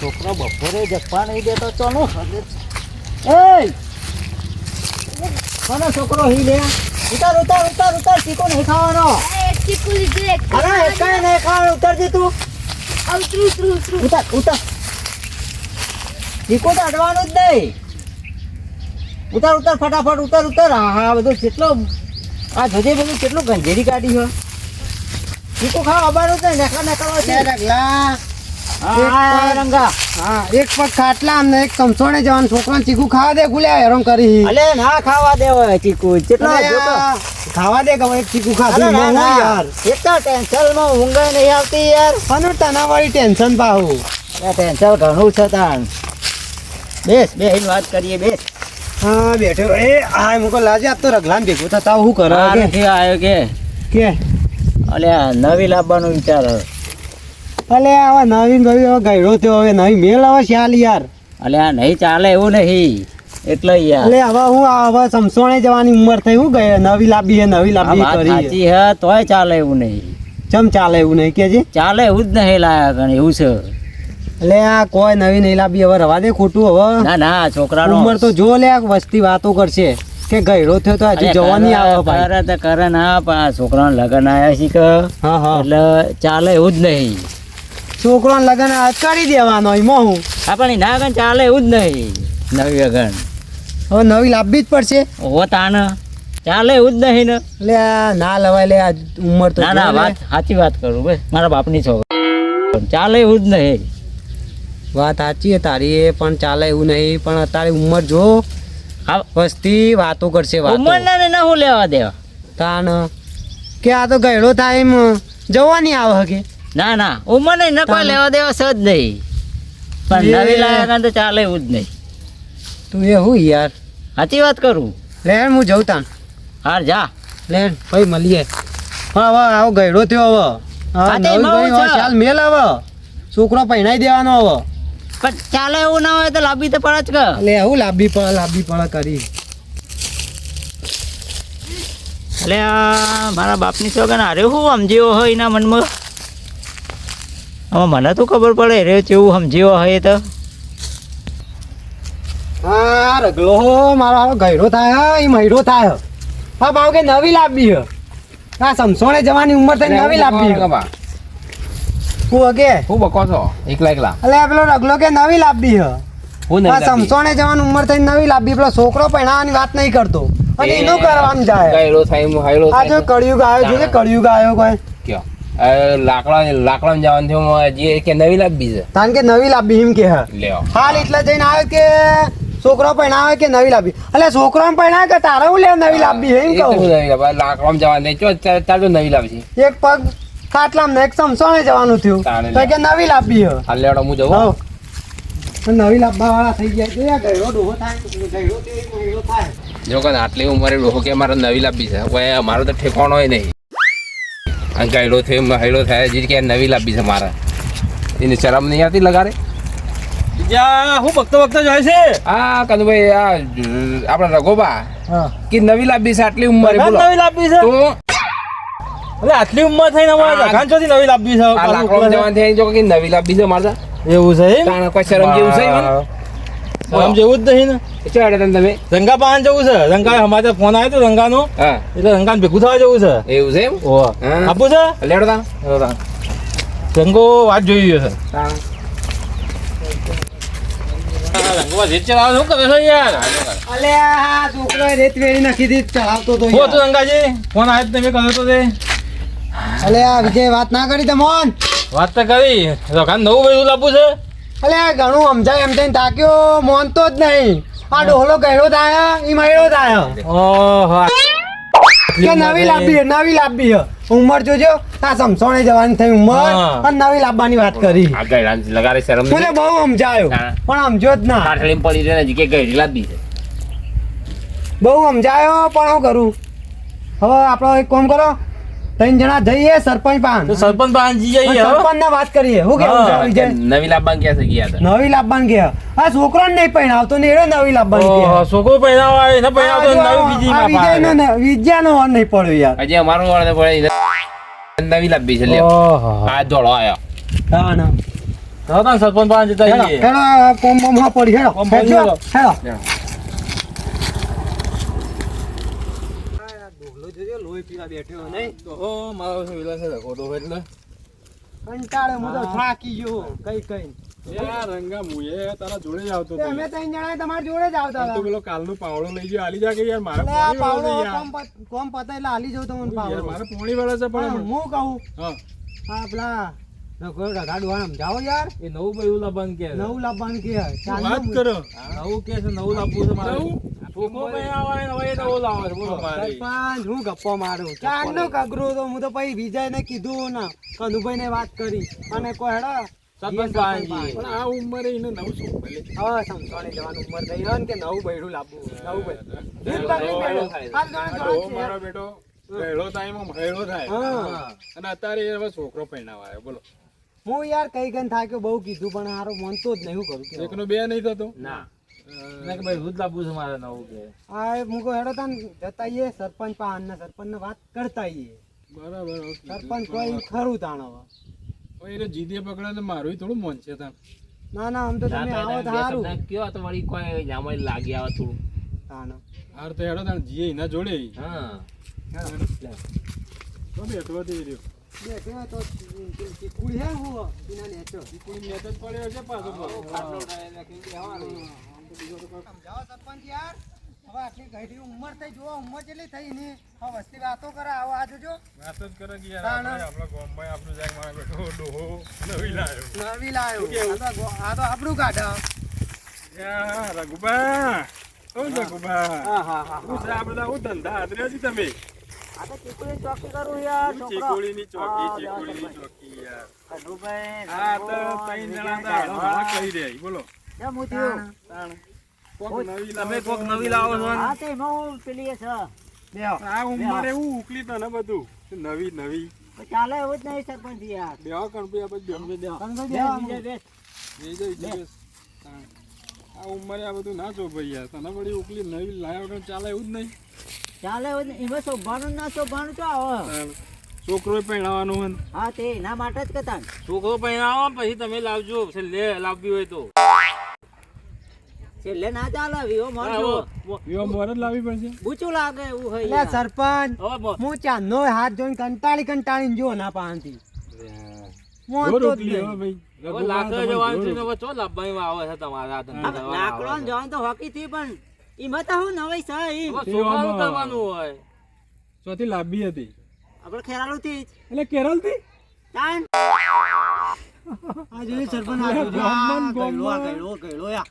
છોકરો બપોરે જગવા નહીં દેતો ચાલો એ કોનો છોકરો હી લે ઉતાર ઉતાર ઉતાર ઉતાર ચીકો નહીં ખાવાનો ચીકુ લીધું એક અરે એકાય નહીં ખાવાનું ઉતાર જી તું ઉતરું ઉતાર ઉતાર ચીકો તો અડવાનું જ નહીં ઉતાર ઉતાર ફટાફટ ઉતાર ઉતાર હા બધું કેટલો આ જોજે બધું કેટલું ગંજેરી કાઢી હોય ચીકો ખાવા આવવાનું જ નહીં નેકળા નેકળવા છે રગલા હા રંગા હા એક પગ ખાટલા અમને એક ચમચોડે જવાનું છોકરાને ચીકુ ખાવા દે ગુલ્યા હેરાન કરી અલે ના ખાવા દેવાય ચીકુ કેટલો અલે જોતો આ ખાવા દે કે એક ચીકુ ખાધું અરે ના, હું ના. યાર એટલા ટેન્શનમાં ઊંઘ નહીં આવતી યાર અને તના વાળી ટેન્શન પાહું આ ટેન્શન ઘણું છે તાણ બેસ બેહીને વાત કરીએ બેસ હા બેઠો એ આ મુકો લાજે આપ તો રગલાને ભેગું થતા હું કરો આ નથી આવ્યો કે અલે આ નવી લાવવાનો વિચાર હે. અલે આવા નવીન ભાઈ હવે ગયડો થયો હવે નવી મેલ આવે શાલ યાર અલે આ નહીં ચાલે એવું નહીં એટલે યાર અલે હવે હું હવે સમસોણે જવાની ઉંમર થઈ હું ગયે નવી લાંબી હે નવી આ લાંબી વાત કરી સાચી હે તોય ચાલે એવું નહીં ચમ ચાલે એવું નહીં કે ચાલે એવું જ નહીં લાયા ગણ એવું છે એટલે આ કોઈ નવી નહીં લાંબી હવે રવા દે ખોટું હવે ના ના છોકરાનો ઉંમર તો જો લે વસ્તી વાતો કરશે કે ગયડો થયો તો હજુ જવાની આવે ભાઈ કરે તો કરે ના પણ આ છોકરાને લગન આવ્યા છે કે હા હા એટલે ચાલે એવું જ નહીં છોકરાને લગન કરી દેવાનો એમાં હું હા પણ ના ગણ ચાલે એવું જ નહીં નવી લગન હવે નવી લાવવી જ પડશે ઓ તાન ચાલે એવું જ નહીં ને એટલે આ ના લવાય લે આ ઉંમર તો ના ના જો લે. વાત સાચી વાત કરું ભાઈ મારા બાપની છોકરી ચાલે એવું જ નહીં વાત સાચી છે તારી એ પણ ચાલે એવું નહીં પણ અત્યારે ઉંમર જો હા વસ્તી વાતો કરશે વાતો ઉંમરના ને ના હું લેવા દેવા તાન કે આ તો ગયડો થાય એમ જવાની આવે કે ના ના ઉંમર નહીં ને કોઈ લેવા દેવા છે જ નહીં પણ એ- નવી લાયા તો ચાલે એવું જ નહીં તું એ હું યાર સાચી વાત કરું લે હું જઉં તાન હાર જા લે ભાઈ મળીએ હા હવે આવો ગયડો થયો હવે હા, હા તે નવી એમાં ભાઈ હું હવે છે. ચાલ મેલ હવે છોકરો પહેણાઈ દેવાનો હવે પણ ચાલે એવું ના હોય તો લાંબી તો પડે જ કે એટલે હું લાંબી પળ કરી એટલે આ મારા બાપની છોકરા અરે હું સમજ્યો હોય એના મનમાં હવે મને તો ખબર પડે રે કેવું સમજ્યો હોય તો હા રગલો મારો હાલો ગયડો થાય હા એ મહિડો થાય હા ભાવ કે નવી લાવવી હે હા સમસોણે જવાની ઉંમર થઈ નવી લાવવી હે હું કે હું બકો છો એકલા એકલા એટલે પેલો રગલો કે નવી લાવવી હે હું હા સમસોણે જવાની ઉંમર થઈ નવી લાવવી પેલો છોકરો પહેણાવાની વાત નહીં કરતો અને એનું કરવાનું જાય ગયેલો થાય હું હાયલો આ જો કળિયુગ આવ્યો છે કે કળિયુગ આવ્યો કોઈ કયો લાકડા જવાનું થયું જે કે નવી લાવવી છે કારણ કે નવી લાવવી એમ કે હે લ્યો હાલ એટલે જઈને આવે કે છોકરો પહેણાવે કે નવી લાવવી એટલે છોકરો પહેણાવે કે તારે હું લે નવી લાવવી એમ કહું લાકડા જવાનું ચો ચાલ તો નવી લાવશે એક પગ ખાટલામાં ને એક સમસોણે જવાનું થયું તાણે તો કે નવી લાવવી હે હાલ લેવડો હું જવું હઉ. નવી લાવવા વાળા થઈ ગયા છે આ ગયડો ડોહો થાય ગયડો તે એક મહિનો થાય જો કે આટલી ઉંમરે ડોહો કે મારે નવી લાવવી છે કોઈ મારો તો ઠેકાણો હોય નહીં આ ગાયડો થયો હૈડો થાય જે કે નવી લાવવી છે મારે એની શરમ નહીં આવતી લગાડે હું બગતો જાય છે આ કનુભાઈ આ આપણા રઘોબા હા કે નવી લાવવી છે આટલી ઉંમરે બોલો નવી લાવવી છે તો એટલે આટલી ઉંમર થઈને અમારે આ- લખાણ ચોથી નવી લાવવી છે આ લાકડા જવાનું થાય જો કે નવી લાવવી છે મારે એવું છે એમ? તાણે કોઈ શરમ જેવું છે ઈવન? શરમ જેવું જ નહીં ને ચો હેડે તમે રંગા પાન જવું છે રંગા અમારે ફોન આવ્યો તો રંગાનો હા એટલે રંગાને ભેગું થવા જવું છે એવું છે એમ ઓહ હા. આપું છે લેવડો તા રંગો વાત જોઈ રહ્યો છે તાણે રંગો રેત ચલાવે શું કરે છે યાર અલે આ છોકરો રેત વેરી નાખી દી ચલાવતો તો હો તું રંગાજી ફોન આવ્યો તો તમે કર્યો તો તે અલે આ વિજય વાત ના કરી તમોન વાત તો કરી રખાન નવું બધું લાવવું છે અલે આ ઘણું સમજાય એમ થઈને તાક્યો મોનતો જ નહીં આ ડોહલો ગયડો થાય ઈ મહિડો થાય ઓહો કે નવી લાવવી હે ઉંમર જોજો આ સમસોણે જવાની થઈ ઉંમર હા. અને નવી લાવવાની વાત કરી આ ગયડા લગાડે શરમ મને નહીં બહુ સમજાયો હા. પણ સમજ્યો જ ના કાઠળી પડી રહે ને કે ગયડી લાવવી છે બહુ સમજાયો પણ શું કરું હવે આપણો એક કામ કરો ત્રણ જણા જઈએ સરપંચ પાન તો સરપંચ પાન જી જઈએ હવે સરપંચ ને વાત કરીએ શું કેવું છે હા, વિજય નવી લાવવા ગયા છે ગયા હતા નવી લાવવાનું કે આ છોકરો નહીં પહેણાવતો ને એનો નવી લાવવાનું કે ઓહો, છોકરો પહેરાવો આવે એને પહેરાવતો નવી બીજી માં ફાવે. વિદ્યાનો વાર નહીં પડ્યો યાર હજી અમારું વાળને પડે નવી લાવવી છે લ્યો ઓહો આ જોડો આયો હા ના તો તાન સરપંચ પાસે જતા હેડો રહીએ. હેડો કોમ બોમ હા પડી હેડો કોમ પડી હેડો હેડો. ડોહલો જોજો લોહી પીવા બેઠો નહીં તો મારો વિલાસ લખો તો એટલે કંટાળે હું તો થાકી ગયો કઈ રંગા મુએ તારા જોડે જ આવતો તે અમે ત્રણ જણા તમારી જોડે જ આવતા હતા પેલો કાલનું પાવડો લઈ ગયો આલી જા કે યાર મારે એટલે આ પોણી પાવડો વાળો છે યાર. કોમ પતાય એટલે હાલી જાઉં તમને યાર, પાવડો મારે પોણી વાળો છે પણ પણ હું કહું હા આ પેલા રગાડવાનું સમજાવો યાર એ નવું ભાઈ લાવવાનું કે નવું લાવવાનું કે વાત કરો નવું કે છે નવું લાવવું છે મારે નવું? છોકરો ભાઈ આવે ને હવે નવું લાવે છે બોલો સરપંચ હું ગપ્પો મારું ચાંદનો કગરો તો હું તો પછી વિજયને કીધું ને કનુભાઈને વાત કરી અને કોઈ હેડો સરપંચ પાસેથી. પણ આ ઉંમરે એને નવું શું ભલે હવે સમસાણે જવાની ઉંમર થઈ હોય ને કે નવું બૈરું લાવવું નવું બૈરું ડોહો મારો બેટો ગયડો થાય એમાં મહેડો થાય હા અને અત્યારે એ હવે છોકરો પરણાવા આવ્યો બોલો હું યાર કઈ ગન થાક્યો બહુ કીધું પણ હારો મનતો જ નહીં હું કરું કે એકનો બે નહીં થતો ના ના કે ભાઈ દૂધ લાવવું છે મારે નવું કે આ મુકો હેડો તાન જતા આઈએ સરપંચ પાન ને સરપંચ ને વાત કરતા આઈએ બરાબર હવે સરપંચ કોઈ ખરું તાણ હવે એને જીદે પકડે ને મારું થોડું મન છે તાણ ના ના આમ તો તમે આવો તો સારું કયો તો વળી કોઈ જામઈ લાગી આવે થોડું તાણ હાર તો હેડો તાણ જીએ એના જોડે હા તો બેઠો હતી રહ્યો બેઠે હોય તો ચીકુડી હે હું એના નેચો કોઈ મેચ જ પડ્યો છે પાછો સમજાવો સરપંચ યાર હવે આટલી ગઈઢી ઉંમર થઈ જો ઉંમર જેટલી થઈ ને હવે વસ્તી વાતો કરે આવો આ જોજો વાત જ કરે કે યાર તાણ. આપણે આપણા ગામમાં આપણું જાય મારા બેઠો ડોહો નવી લાવ્યો નવી લાયો કેવું? આ તો આપણું કાઢા યા રઘુબા ઓ રઘુબા હા હા હા શું છે આ બધા હું ધંધા હાથર્યા છે તમે આ તો ચીકુડી ચોકી કરું યાર ચીકોડીની ચોકી ચીકોડીની ચોકી યાર હા તો ત્રણ જણા હતા હાડો ભાડા કરી દે બોલો તાણ કોક નવી તમે લાવો કોક નવી લાવો છો ને? આ ઉંમરે એવું ઉકલી તને બધું નવી નવી ચાલે એવું જ નહીં સરપંચ યાર બેહો કણપી આપણે બેહો આ ઉંમરે આ બધું ના જો ભાઈ યાર તને વળી ઉકલી નવી લાવ્યા વગર ચાલે એવું જ નહીં ચાલે એમાં શોભવાનું ના શોભવાનું તો આવે તાણ. છોકરોય પહેણાવાનું હોય ને. હા તે એના માટે જ કહેતા ને. છોકરો પહેરાવો પછી તમે લાવજો છેલ્લે લાવવી હોય તો છેલ્લે ના ચાલે વિવો હા, મળજો એવા મોર જ લાવવી પડશે બૂચું લાગે એવું હોય એટલે યાર. સરપંચ હવે બોલ. હું ચાંદનો હાથ જોઈને કંટાળીને જો ના પાનથી મોન જોર તો જ ઉકલી નહીં. હવે ભાઈ હવે લાકડો જવાનું છે ને હવે ચો લાવવામાં આવે છે તમારા આ ધંધા હવે કરવાના લાકડો આવે ને છે. જવાનું તો હોકી થી પણ એમાં તો હું નવાઈ છે ઈ. હવે છોકરાનું કરવાનું હોય ચોથી લાંબી હતી આપણે ખેરાલુ થી જ એટલે કેરળ થી તાન. આ જોયું સરપંચ આ જોજો. ગોમમાં ને આ ગયડો, આ ગોમમાં. ગયડો, ગયડો યા.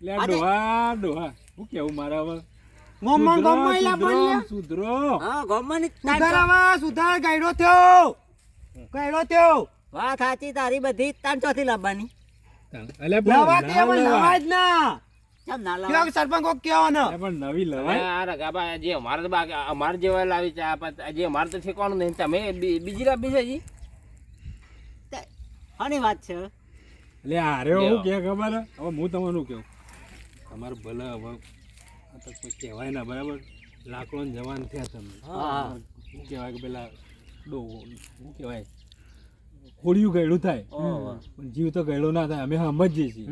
એટલે આ ડોહા ડોહા હું કેવું મારા હવે ગોમમાં ઈ લાવવાની યા. સુધરો હા ગોમમાં ની તાન સુધાર તો. આવા, સુધાર, ગયડો થયો. ગયડો થયો. વાત સાચી તારી બધી તાન ચોથી લાવવાની એટલે નવા તે હવે નવા જ ના. કેમ ના કેવા લાવ કે સરપંચ કોક કહેવાનો. પણ નવી હવે લવાય આ રગાબા જે અમારે તો બાકી અમારે જેવા લાવી છે આ જે અમારે તો ઠેકવાનું નહીં તમે બીજી લાવી છે જી આની વાત છે એટલે હારે હું કે ખબર હે? હવે હું તમારું કેવું તમારું ભલે હવે આ તો કોઈ કહેવાય ના બરાબર લાકડો ને જવાન થયા તમે હા. શું કહેવાય કે પેલા શું કહેવાય ખોડિયું ગયડું થાય પણ જીવ તો ગયડો ના થાય અમે સમજીએ છીએ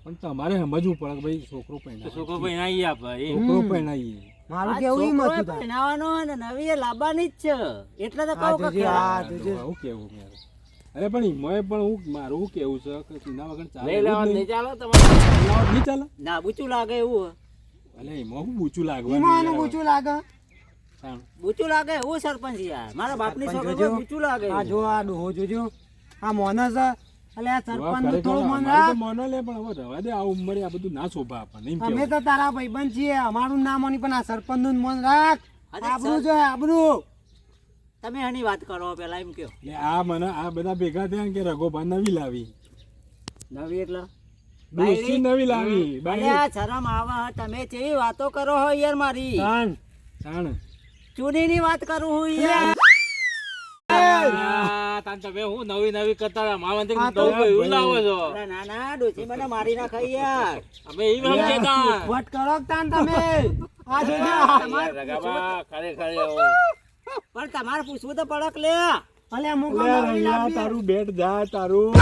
પણ તમારે સમજવું પડે કે ભાઈ છોકરો તો પહેણા છોકરો ભાઈ નાઈ આપે એ છોકરો પહેણાઈએ મારું આ કેવું ઈ છોકરોએ મતું થાય. પહેરાવાનો હોય ને નવી એ લાવવાની જ છે એટલે તો આ કહું કે જોજે, આ જોજે. હું કેવું યાર અરે પણ એમાંય પણ હું મારું શું કેવું છે કે એના વગર ચાલે લઈ એવું લેવા જ નહીં નહીં. ચાલો તમારે લાવત નહીં ચાલે ના બૂચું લાગે એવું હોય. એટલે એમાં હું ઊંચું ઈમાં લાગવાનું આનું યાર. ઊંચું લાગે. તાણ. બૂચું લાગે એવું સરપંચ યાર મારા બાપની સરપંચ છોકરી જોજો. બૂચું લાગે આ જો આ ડોહો જોજો. આ મોનસ છે. એટલે આ સરપંચ નું ખરેખર થોડું મન અમારે તો રાખ. મોનો લે પણ હવે રવા દે આ ઉંમરે આ બધું ના શોભા આપણને એમ અમે કેવું. તો તારા ભાઈબંધ છીએ અમારું નામ ઓની પણ આ સરપંચ નું મન રાખ. અરે આબરૂ સર- જો આબરૂ. તમે આની વાત કરો પેલા એમ કયો એટલે આ મને આ બધા ભેગા થયા ને કે રઘોભા નવી લાવી નવી એટલે ડોસી નવી લાવી અરે બાઈ આ શરમ આવે હે, તમે કેવી વાતો કરો હો યાર મારી તાન. તાણ ચૂનીની વાત કરું હું યાર આ તાન તમે હું નવી નવી કરતા હતા મારા વંતે આ તો નવું કઈ એવું લાવો છો અરે ના ના ડોસી મને મારી ના ખાઈ યાર અમે એ સમજે તા વટ કરો કે તાન તમે. આ જોજો. યાર રગાબા ખરેખર એવું. પણ તમારે પૂછવું તો પડક લે અલ્યા મુકો અલ્યા નવી રંગલા, લાવી તારું બેટ જાય તારું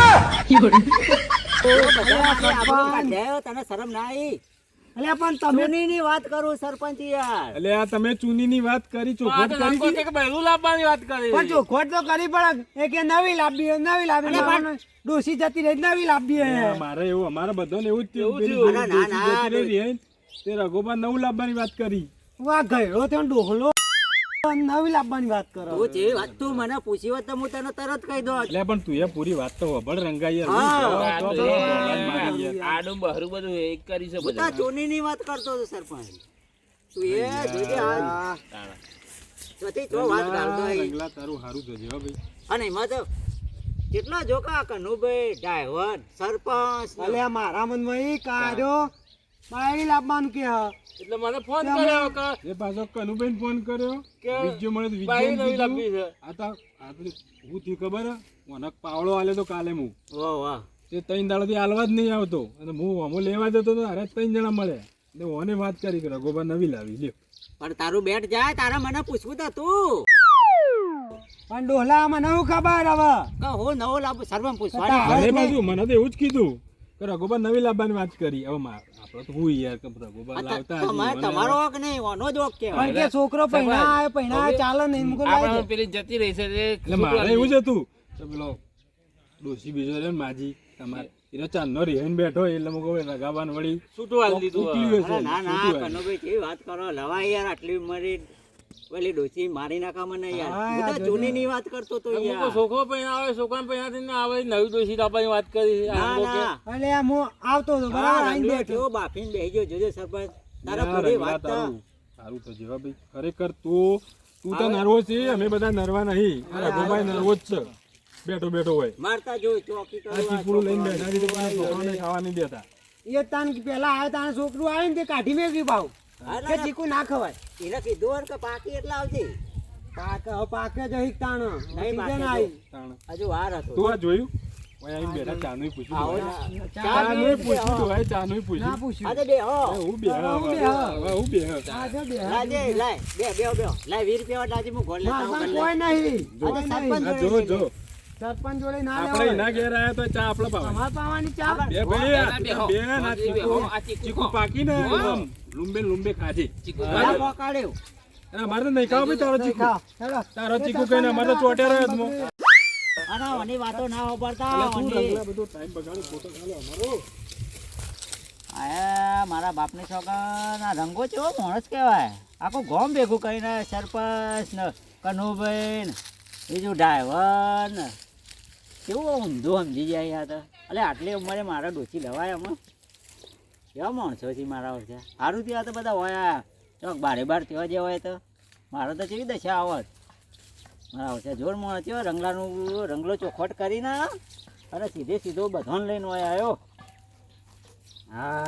તને શરમ ના આવી? અલ્યા પણ તમે ચૂનીની વાત કરું સરપંચ યાર. એટલે આ તમે ચૂનીની વાત કરી તો આ ચોખવટ તો કરી નંબર હતી? કે બહેલું લાવવાની વાત કરી પણ ચોખવટ તો કરી પડે એ કે નવી લાવી ડોસી જતી રહી નવી લાવી અલ્યા, મારે એવું અમારે બધાને એવું જ થયું. એવું પેલી થયું. ડોસી ના, ના, જતી રહી ને, તે રઘોબા નવું લાવવાની વાત કરી. આ ગયડો થયો ને ડોહલો નવી લાવવાની વાત કરો તું જે વાત તું મને પૂછી હોત તો હું તને તરત કહી દો. એટલે પણ તું એ પૂરી વાત તો વભળ રંગાઈ યાર. હા, હું આ તો તો ભગવાન મારી યાર. આડું બહરું બધું એક કરી છે હું તો બધું ચોનીની વાત કરતો હતો સરપંચ. તું એ જોજે આ તાણા. જોતી તો વાત ગાળતો હોય. રંગલા, તારું હારું જોજે હો ભાઈ. અને એમાં તો કેટલા જોકા કનુભાઈ ડ્રાઈવર સરપંચ અલ્યા મારા મનમાં એ કાઢ્યો બાઈ લાવવાનું કે એટલે મને ફોન કર્યો કે એ પાછો કનુબેન ફોન કર્યો કે બીજો મળે તો બાઈ વિજયને નવી કીધું. લાવવી છે. આ તો હું થયું ખબર હે? મને પાવડો આલે તો કાલે હું વાહ વાહ તે 3 દાડાથી આલવા જ નહીં આવતો અને હું અમો લેવા જતો તો અરે 3 જણા મળે એટલે ઓને વાત કરી કે રઘોબા નવી લાવી લ્યો. પણ તારું બેટ જાય તારા મને પૂછવું તો તું પણ ડોહલામાં નવું ખબર હવે કે હું નવો લાભ સરપંચ પૂછવાની હા, મને એટલે- બાજુ મને તો એવું જ કીધું કે રઘોબા નવી લાવવાની વાત કરી. હવે આપણે તો હું યાર કે રઘોબા લાવતા હજી મને તમારો હક નહીં ઓનો જ હક પણ કહેવાય કે છોકરો પૈણા આવે ચાલે નહીં મુકો લાવી આપણે દે. પેલી જતી રહી છે એટલે મારે એવું જ હતું તો પેલો ડોશી બીજો રહ્યો ને માજી તમારે એનો ચાંદનો રિહાઈને બેઠો એટલે હું કહું રઘાબાન વળી છૂટું હાલ દીધું ઉકલ્યું હશે, અરે ના ના છૂટું હશે. કનુભાઈ કેવી વાત કરો લવાય યાર આટલી ઉંમરે પેલી ડોસી મારી નાખા મને યાર હા, હું તો યાર, જૂનીની વાત કરતો તો યાર છોકરો પહેણા આવે છોકરા પહેણાથી ના આવે નવી ડોસી લાવવાની વાત કરી ના ના એટલે આમ હું આવતો હતો બરાબર હા, આઈને રંગલો બેઠો કેવો બાફીને બેહી ગયો જોજે સરપંચ તારા ના, પૂરી રંગલા વાત તો તારું સારું તો જેવા ભાઈ ખરેખર તું તો નર્વો છે અમે બધા નરવા નહીં આ રઘુભાઈ નર્વો જ છે બેઠો બેઠો હોય મારતા જો ચોકી આ કરવા ચીકુડું લઈને બેઠા છે તો કોઈ છોકરાને ખાવા નહીં દેતા. એ તાન પેલા આવ્યો તાન છોકરું આવ્યું ને તે કાઢી મેક્યું ભાવ હા, કે ચીકુ ના ખવાય એને કીધું હોય ને કે પાકી એટલે આવજે પાકે જઈ તાણ નહીં સીઝન પાકે આવી તાણ. હજુ વાર હતો તું આ જોયું ઓય આઈને બેઠા ચાનું પૂછ્યું આવો તું. ના. ચાનું પૂછ્યું તું, ઓય ચાનું ના પૂછ્યું. પૂછ્યું આજે બે હો એ હું બે હવે હું બે હવે હું બે આ જો બે લાજે લાય બે લાય 20 રૂપિયા લાજે હું ઘોડ લેતા મારમાં આવું કોઈ નહીં આજે સરપંચ આ જો જો સરપંચ જોડે ના આપણે લેવાય એના ઘેર આયા તો ચા આપણે પાવા અમાર પાવાની ચા બે ભાઈ આ બે હો. બે ના ચીકુ આ ચીકુ ચીકુ હો. પાકી ને હો. આમ લુંબે લુંબે ખાજે ચીકુ લાય ખાજો. પકાડ્યો અને અમારે તો નહીં ખાવા ભાઈ તારો ચીકુ ખાઓ, હેડો. તારો ચીકુ કહીને અમારે તો ચોટે રહ્યો જ મો. અને ઓની વાતો ના વાપરતા એટલે તું ઓની. રંગલા બધો ટાઈમ બગાડો ફોટો ચાલો અમારો આયા મારા બાપની છોકરા ના રંગો કેવો માણસ કહેવાય આખું ગોમ ભેગું કરીને સરપંચ ને કનુભાઈ ને બીજું ડ્રાઈવર ને કેવું ઊંધું સમજી જાય યાર તો એટલે આટલી ઉંમરે મારા ડોસી લવાય આમાં કેવા માણસો છે મારા ઓછા સારું ત્યાં તો બધા હોય ચોક બારે બાર તેવા જે હોય તો મારે તો કેવી દશા આવત મારા ઓછા જોર માણસ થયો રંગલાનું રંગલો ચોખવટ કરીને અને સીધો બધોને લઈને હોય આવ્યો હા